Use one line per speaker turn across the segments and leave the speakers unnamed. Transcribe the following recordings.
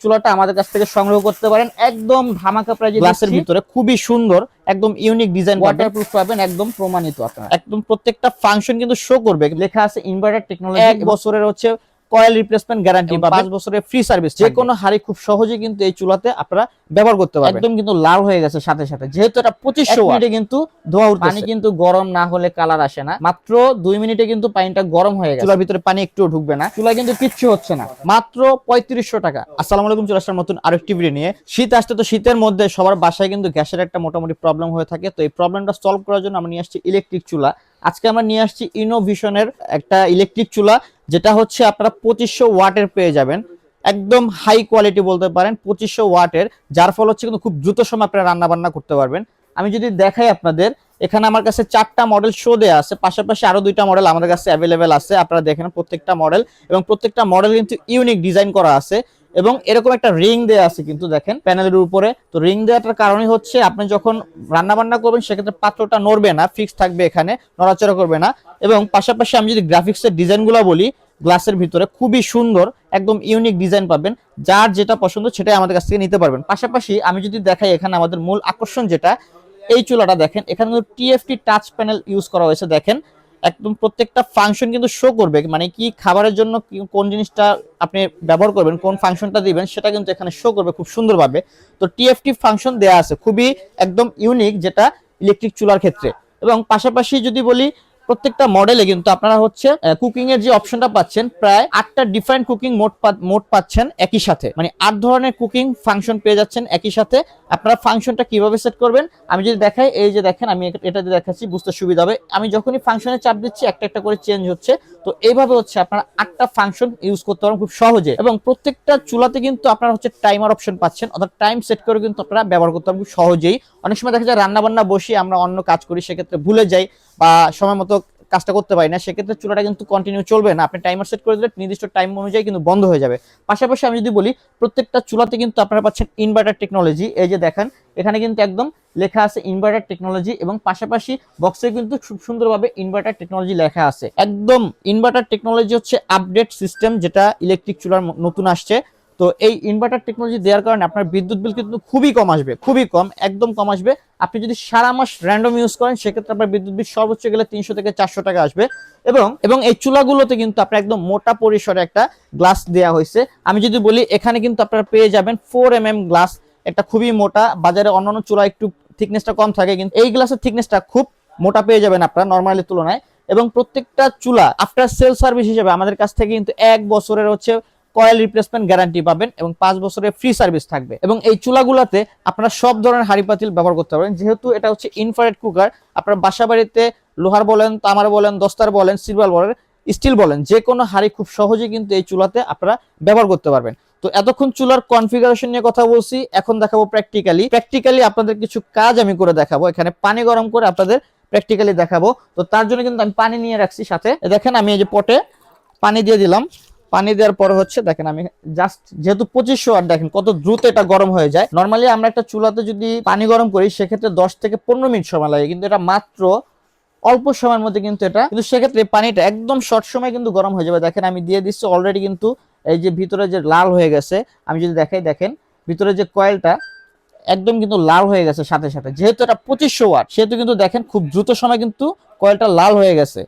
চুলাটা আমাদের কাছ থেকে সংগ্রহ করতে পারেন একদম ধামাকা প্রাইজে, গ্লাসের ভিতরে খুবই সুন্দর একদম ইউনিক ডিজাইন, ওয়াটারপ্রুফ পাবেন, একদম প্রমাণিত। আপনারা একদম প্রত্যেকটা ফাংশন কিন্তু শো করবে, লেখা আছে ইনভার্টার টেকনোলজি, 1 বছরের হচ্ছে কয়েল রিপ্লেসমেন্ট গ্যারান্টি পাবেন, 5 বছরের ফ্রি সার্ভিস। যে কোনো হাড়ি খুব সহজে কিন্তু এই চুলাতে আপনারা ব্যবহার করতে পারবেন। একদম কিন্তু লাল হয়ে গেছে সাথে সাথে, যেহেতু এটা 2500 ওয়াট কিন্তু ধোয়া উঠছে। পানি কিন্তু গরম না হলে কালার আসে না, মাত্র 2 মিনিটে কিন্তু পানিটা গরম হয়ে গেছে, চুলার ভিতরে পানি একটুও ঢুকবে না, চুলা কিন্তু কিচ্ছু হচ্ছে না, মাত্র 3500 টাকা। আসসালামু আলাইকুম, চলে আসলাম নতুন আরেকটি ভিডিও নিয়ে। শীত আসতে তো শীতের মধ্যে সবার বাসায় কিন্তু গ্যাসের একটা মোটামুটি প্রবলেম হয়ে থাকে, তো এই প্রবলেমটা সলভ করার জন্য আমরা নিয়ে আসছি ইলেকট্রিক চুলা। আজকে আমরা নিয়ে আসছি ইনোভিশনের একটা ইলেকট্রিক চুলা, যেটা হচ্ছে আপনারা 2500 ওয়াটের পেয়ে যাবেন, একদম হাই কোয়ালিটি বলতে পারেন, 2500 ওয়াটের, যার ফলে হচ্ছে কিন্তু খুব দ্রুত সময় আপনারা রান্না বান্না করতে পারবেন। আমি যদি দেখাই আপনাদের, এখানে আমার কাছে 4টা মডেল শো দেয়া আছে, পাশাপাশি আরো 2টা মডেল আমাদের কাছে অ্যাভেলেবেল আছে। আপনারা দেখেন প্রত্যেকটা মডেল, এবং প্রত্যেকটা মডেল কিন্তু ইউনিক ডিজাইন করা আছে, এবং এরকম একটা রিং দেয়া আছে কিন্তু দেখেন প্যানেলের উপরে। তো রিং দেওয়াটার কারণে হচ্ছে আপনি যখন রান্না বান্না করবেন সেক্ষেত্রে পাত্রটা নড়বে না, ফিক্স থাকবে, এখানে নড়াচড়া করবে না। এবং পাশাপাশি আমি যদি গ্রাফিক্সের ডিজাইনগুলো বলি, গ্লাসের ভিতরে খুবই সুন্দর একদম ইউনিক ডিজাইন পাবেন, যার যেটা পছন্দ সেটাই আমাদের কাছ থেকে নিতে পারবেন। পাশাপাশি আমি যদি দেখাই, এখানে আমাদের মূল আকর্ষণ যেটা, এই চুলাটা দেখেন, এখানে কিন্তু টিএফটি টাচ প্যানেল ইউজ করা হয়েছে। দেখেন একদম প্রত্যেকটা ফাংশন কিন্তু শো করবে, মানে কি খাবারের জন্য কোন জিনিসটা আপনি ব্যবহার করবেন, কোন ফাংশনটা দিবেন, সেটা কিন্তু এখানে শো করবে খুব সুন্দরভাবে। তো টিএফটি ফাংশন দেয়া আছে, খুবই একদম ইউনিক, যেটা ইলেকট্রিক চুলার ক্ষেত্রে। এবং পাশাপাশি যদি বলি, প্রত্যেকটা মডেলে কিন্তু আপনারা হচ্ছে কুকিং এর যে অপশনটা পাচ্ছেন, প্রায় 8টা ডিফারেন্ট কুকিং মোড পাচ্ছেন একই সাথে, মানে 8 ধরনের কুকিং ফাংশন পেয়ে যাচ্ছেন একই সাথে। আপনারা ফাংশনটা কিভাবে সেট করবেন আমি যদি দেখাই, এই যে দেখেন আমি এটা দিয়ে দেখাচ্ছি, বুঝতে সুবিধা হবে। আমি যখনই ফাংশনে চাপ দিচ্ছি একটা একটা করে চেঞ্জ হচ্ছে। তো এইভাবে হচ্ছে আপনারা 8টা ফাংশন ইউজ করতে পারেন খুব সহজে, এবং প্রত্যেকটা চুলাতে কিন্তু আপনারা হচ্ছে টাইমার অপশন পাচ্ছেন, অর্থাৎ টাইম সেট করে কিন্তু আপনারা ব্যবহার করতে পারবেন খুব সহজেই। অনেক সময় দেখা যায় রান্না বান্না বসিয়ে আমরা অন্য কাজ করি, সেক্ষেত্রে ভুলে যাই বা সময় মতো কাজটা করতে পারি না, সেক্ষেত্রে চুলাটা কিন্তু কন্টিনিউ চলবে না। আপনি টাইমার সেট করে দিলে নির্দিষ্ট টাইম অনুযায়ী কিন্তু বন্ধ হয়ে যাবে। পাশাপাশি আমি যদি বলি, প্রত্যেকটা চুলাতে কিন্তু আপনারা পাচ্ছেন ইনভার্টার টেকনোলজি। এই যে দেখেন এখানে কিন্তু একদম লেখা আছে ইনভার্টার টেকনোলজি, এবং পাশাপাশি বক্সে কিন্তু খুব সুন্দরভাবে ইনভার্টার টেকনোলজি লেখা আছে। একদম ইনভার্টার টেকনোলজি হচ্ছে আপডেট সিস্টেম, যেটা ইলেকট্রিক চুলার নতুন আসছে। তো এই ইনভার্টার টেকনোলজি দেওয়ার কারণে আপনার বিদ্যুৎ বিল কিন্তু খুবই কম আসবে, খুবই কম, একদম কম আসবে। আপনি যদি সারা মাস র্যান্ডম ইউজ করেন, সেক্ষেত্রে আপনার বিদ্যুৎ বিল সর্বোচ্চ গেলে 300 থেকে 400 টাকা আসবে। এবং এই চুলাগুলোতে কিন্তু আপনার একদম মোটা পরিসরে একটা গ্লাস দেওয়া হয়েছে। আমি যদি বলি, এখানে কিন্তু আপনারা পেয়ে যাবেন 4mm গ্লাস, এটা খুবই মোটা। বাজারে অন্যান্য চুলা একটু থিকনেসটা কম থাকে, কিন্তু এই গ্লাসের থিকনেসটা খুব মোটা পেয়ে যাবেন আপনারা নরমালি তুলনায়। এবং প্রত্যেকটা চুলা আফটার সেল সার্ভিস হিসেবে আমাদের কাছ থেকে কিন্তু 1 বছরের হচ্ছে কয়েল রিপ্লেসমেন্ট গ্যারান্টি পাবেন, এবং 5 বছরের ফ্রি সার্ভিস থাকবে। এবং এই চুলাগুলোতে আপনারা সব ধরনের হাঁড়ি পাতিল ব্যবহার করতে পারবেন, যেহেতু এটা হচ্ছে ইনফ্রারেড কুকার। আপনার বাসা বাড়িতে লোহার বলেন, তামার বলেন, দস্তার বলেন, সিলভার বলেন, স্টিল বলেন, যে কোনো হাঁড়ি খুব সহজেই কিন্তু এই চুলাতে আপনারা ব্যবহার করতে পারবেন। তো এতক্ষণ চুলার কনফিগারেশন নিয়ে কথা বলছি, এখন দেখাবো প্র্যাকটিক্যালি আপনাদের কিছু কাজ আমি করে দেখাবো। এখানে পানি গরম করে আপনাদের প্র্যাকটিক্যালি দেখাবো। তো তার জন্য কিন্তু আমি পানি নিয়ে রাখছি সাথে। দেখেন আমি এই যে পটে পানি দিয়ে দিলাম, পানি দেওয়ার পরে হচ্ছে দেখেন আমি জাস্ট, যেহেতু 2500 ওয়াট, দেখেন কত দ্রুত এটা গরম হয়ে যায়। নরমালি আমরা একটা চুলাতে যদি পানি গরম করি, সেক্ষেত্রে 10 থেকে 15 মিনিট সময় লাগে, কিন্তু এটা মাত্র অল্প সময়ের মধ্যে কিন্তু সেক্ষেত্রে পানিটা একদম শর্ট সময় কিন্তু গরম হয়ে যাবে। দেখেন আমি দিয়ে দিচ্ছি অলরেডি, কিন্তু এই যে ভিতরে যে লাল হয়ে গেছে, আমি যদি দেখাই, দেখেন ভিতরে যে কয়েলটা একদম কিন্তু লাল হয়ে গেছে সাথে সাথে, যেহেতু এটা 2500 ওয়াট, সেহেতু কিন্তু দেখেন খুব দ্রুত সময় কিন্তু কয়েলটা লাল হয়ে গেছে।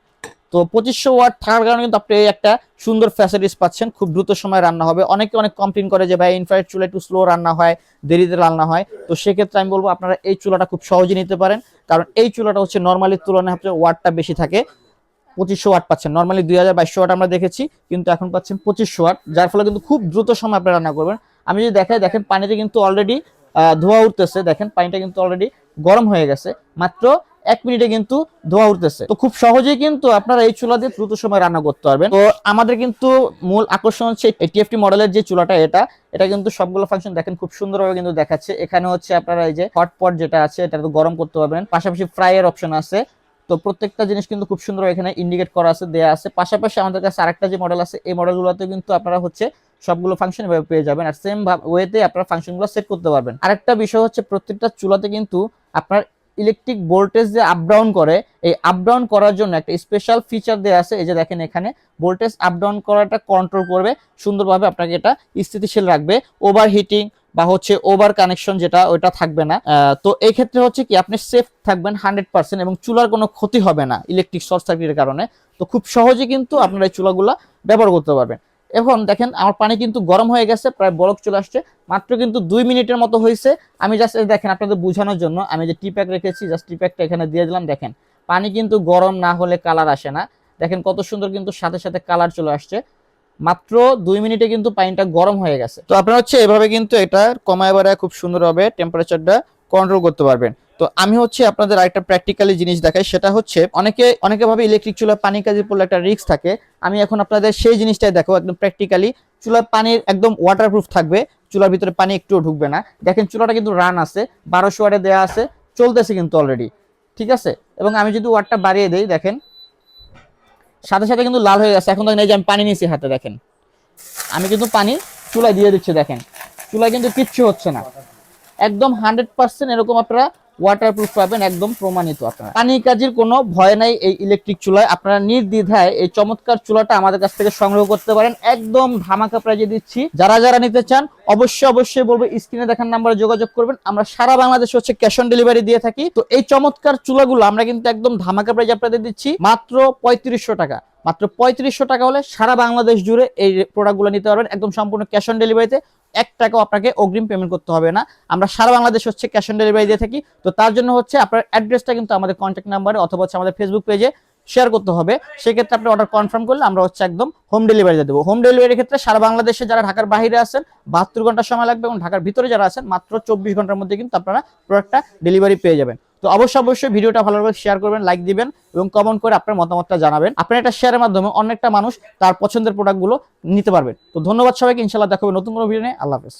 তো 2500 ওয়াট থাকার কারণে কিন্তু আপনি একটা সুন্দর ফ্যাসিলিটিস পাচ্ছেন, খুব দ্রুত সময় রান্না হবে। অনেকে অনেক কমপ্লেইন করে যে ভাই ইনফ্রারেড চুলা একটু স্লো রান্না হয়, দেরিতে রান্না হয়। তো সেক্ষেত্রে আমি বলবো আপনারা এই চুলাটা খুব সহজে নিতে পারেন, কারণ এই চুলাটা হচ্ছে নর্মালি তুলনায় হচ্ছে ওয়াটটা বেশি থাকে। 2500 ওয়াট পাচ্ছেন, নর্মালি 2200 ওয়াট আমরা দেখেছি, কিন্তু এখন পাচ্ছেন 2500 ওয়াট, যার ফলে কিন্তু খুব দ্রুত সময় আপনি রান্না করবেন। আমি যদি দেখাই, দেখেন পানিতে কিন্তু অলরেডি ধোয়া উঠতেছে, দেখেন পানিটা কিন্তু অলরেডি গরম হয়ে গেছে, মাত্র 1 মিনিটে কিন্তু ধোয়া উঠতেছে। তো খুব সহজেই কিন্তু আপনারা এই চুলা দিয়ে দ্রুত সময় রান্না করতে পারবেন। তো আমাদের কিন্তু মূল আকর্ষণ হচ্ছে টিএফটি মডেলের যে চুলাটা, এটা কিন্তু সবগুলো ফাংশন দেখেন খুব সুন্দরভাবে কিন্তু দেখাচ্ছে। এখানে হচ্ছে আপনারা এই যে হটপট যেটা আছে, এটা তো গরম করতে পারবেন, পাশাপাশি ফ্রাই এর অপশন আছে। তো প্রত্যেকটা জিনিস কিন্তু খুব সুন্দর এখানে ইন্ডিকেট করা আছে, দেয়া আছে। পাশাপাশি আমাদের কাছে আরেকটা যে মডেল আছে, এই মডেলগুলোতে কিন্তু আপনারা হচ্ছে সবগুলো ফাংশন এভাবে পেয়ে যাবেন, আর সেম ওয়েতে আপনারা ফাংশনগুলো সেট করতে পারবেন। আরেকটা বিষয় হচ্ছে, প্রত্যেকটা চুলাতে কিন্তু আপনার ইলেকট্রিক ভোল্টেজ যে আপ ডাউন করে, এই আপ ডাউন করার জন্য একটা স্পেশাল ফিচার দেওয়া আছে। এই যে দেখেন এখানে ভোল্টেজ আপ ডাউন করাটা কন্ট্রোল করবে সুন্দরভাবে, আপনাকে এটা স্থিতিশীল রাখবে। ওভার হিটিং বা হচ্ছে ওভার কানেকশন যেটা ওইটা থাকবে না। তো এই ক্ষেত্রে হচ্ছে কি আপনি সেফ থাকবেন 100% এবং চুলার কোনো ক্ষতি হবে না ইলেকট্রিক শর্ট সার্কিটের কারণে। তো খুব সহজে কিন্তু আপনারা এই চুলাগুলা ব্যবহার করতে পারবেন। এখন দেখেন আমার পানি কিন্তু গরম হয়ে গেছে, প্রায় বলক চলে আসছে, মাত্র কিন্তু 2 মিনিটের মতো হয়েছে। আমি জাস্ট দেখেন আপনাদের বোঝানোর জন্য আমি যে টি প্যাক রেখেছি, জাস্ট টি প্যাকটা এখানে দিয়ে দিলাম। দেখেন পানি কিন্তু গরম না হলে কালার আসে না। দেখেন কত সুন্দর কিন্তু সাথে সাথে কালার চলে আসছে। মাত্র 2 মিনিটে কিন্তু পানিটা গরম হয়ে গেছে। তো আপনারা হচ্ছে এভাবে কিন্তু এটা কমায় বাড়ায় খুব সুন্দরভাবে টেম্পারেচারটা কন্ট্রোল করতে পারবেন। তো আমি হচ্ছে আপনাদের আরেকটা প্র্যাকটিক্যালি জিনিস দেখাই, সেটা হচ্ছে অনেকে ভাবে ইলেকট্রিক চুলা পানি কাজে পড়লে একটা রিস্ক থাকে। আমি এখন আপনাদের সেই জিনিসটাই দেখো একদম প্র্যাকটিক্যালি। চুলার পানির একদম ওয়াটারপ্রুফ থাকবে, চুলার ভিতরে পানি একটুও ঢুকবে না। দেখেন চুলাটা কিন্তু রান আছে, 1200 ওয়াটে দেওয়া আছে, চলতেছে কিন্তু অলরেডি, ঠিক আছে। এবং আমি যদি ওয়াটটা বাড়িয়ে দেই, দেখেন সাথে সাথে কিন্তু লাল হয়ে গেছে। এখন দেখেন এই যে আমি পানি নিয়েছি হাতে, দেখেন আমি কিন্তু পানি চুলায় দিয়ে দিচ্ছি, দেখেন চুলায় কিন্তু কিচ্ছু হচ্ছে না, একদম 100% এরকম আপনারা ওয়াটারপ্রুফ পাবেন, একদম প্রমাণিত। আপনারা পানি কাজের কোনো ভয় নাই এই ইলেকট্রিক চুলায়। আপনারা নির্দ্বিধায় এই চমৎকার চুলাটা আমাদের কাছ থেকে সংগ্রহ করতে পারেন, একদম ধামাকা প্রাইজে দিচ্ছি। যারা যারা নিতে চান অবশ্যই বলবো স্ক্রিনে দেখার নাম্বারে যোগাযোগ করবেন। আমরা সারা বাংলাদেশে হচ্ছে ক্যাশ অন ডেলিভারি দিয়ে থাকি। তো এই চমৎকার চুলাগুলো আমরা কিন্তু একদম ধামাকা প্রাইজে আপনাদের দিচ্ছি মাত্র 3500 টাকা। মাত্র 3500 টাকা হলে সারা বাংলাদেশ জুড়ে এই প্রোডাক্টগুলো নিতে পারবেন, একদম সম্পূর্ণ ক্যাশ অন ডেলিভারিতে। 1 টাকাও আপনাকে অগ্রিম পেমেন্ট করতে হবে না। আমরা সারা বাংলাদেশ হচ্ছে ক্যাশ অন ডেলিভারি দিয়ে থাকি। তো তার জন্য হচ্ছে আপনার অ্যাড্রেসটা কিন্তু আমাদের কন্ট্যাক্ট নাম্বারে অথবা হচ্ছে আমাদের ফেসবুক পেজে শেয়ার করতে হবে। সেক্ষেত্রে আপনি অর্ডার কনফার্ম করলে আমরা হচ্ছে একদম হোম ডেলিভারি দিয়ে দেবো। হোম ডেলিভারির ক্ষেত্রে সারা বাংলাদেশে যারা ঢাকার বাইরে আছেন 72 ঘন্টা সময় লাগবে, এবং ঢাকার ভিতরে যারা আছেন মাত্র 24 ঘন্টার মধ্যে কিন্তু আপনারা প্রোডাক্টটা ডেলিভারি পেয়ে যাবেন। তো অবশ্যই ভিডিওটা ভালোভাবে শেয়ার করবেন, লাইক দিবেন এবং কমেন্ট করে আপনার মতামতটা জানাবেন। আপনার এটা শেয়ারের মাধ্যমে অনেকটা মানুষ তার পছন্দের প্রোডাক্টগুলো নিতে পারবেন। তো ধন্যবাদ সবাইকে, ইনশাআল্লাহ দেখা হবে নতুন কোনো ভিডিও নিয়ে। আল্লাহ হাফেজ।